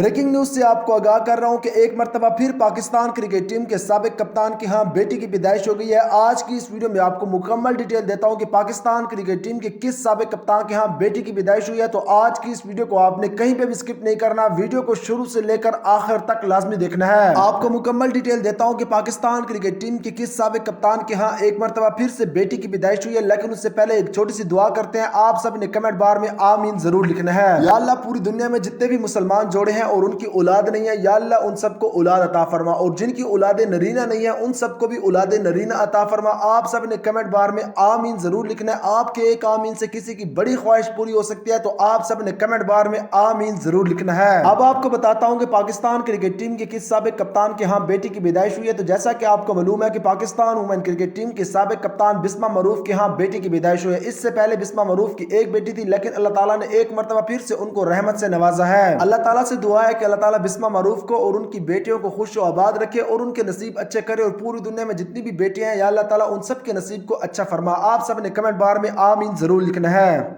Breaking news से आपको आगाह कर रहा हूं कि एक मरतबा फिर पाकिस्तान क्रिकेट टीम के साबिक कप्तान की बेटी की पैदाइश हो गई है। आज की इस वीडियो में आपको मुकम्मल डिटेल देता हूं कि पाकिस्तान क्रिकेट टीम के किस साबिक कप्तान के बेटी की पैदाइश हुई है। तो आज की इस वीडियो को आपने कहीं पे भी स्किप नहीं करना, वीडियो को शुरू से लेकर आखिर तक लाजमी देखना है। आपको मुकम्मल डिटेल देता हूं कि पाकिस्तान क्रिकेट टीम के किस साबिक कप्तान के एक मरतबा फिर से बेटी की पैदाइश हुई है। लेकिन उससे पहले एक छोटी सी दुआ करते हैं। आप सब ने कमेंट बार में आमीन जरूर लिखना है। या अल्लाह पूरी दुनिया में जितने भी मुसलमान जोड़े हैं और उनकी औलाद नहीं है, या अल्लाह उन सबको औलाद अता फरमा, और जिनकी औलादे नरीना नहीं है उन सबको भी औलादे नरीना अता फरमा। आप सब ने कमेंट बार में आमीन जरूर लिखना है। आपके एक आमीन से किसी की बड़ी ख्वाहिश पूरी हो सकती है, तो आप सब ने कमेंट बार में आमीन जरूर लिखना है। अब आपको बताता हूं कि पाकिस्तान क्रिकेट टीम के किस साबिक कप्तान के बेटी की पैदाइश हुई है। तो जैसा कि आपको मालूम है कि पाकिस्तान वुमेन क्रिकेट टीम के साबिक कप्तान बिस्मा मरूफ के बेटी की पैदाइश हुई है। इससे पहले बिस्मा मरूफ की एक बेटी थी, लेकिन अल्लाह ताला ने एक मरतबा फिर से उनको रहमत से नवाजा है। अल्लाह ताला से दुआ है कि अल्लाह ताला बिस्मा मरूफ को और उनकी बेटियों को खुश और आबाद रखे और उनके नसीब अच्छे करे, और पूरी दुनिया में जितनी भी बेटियां हैं या अल्लाह ताला उन सब के नसीब को अच्छा फरमा। आप सब ने कमेंट बार में आमीन जरूर लिखना है।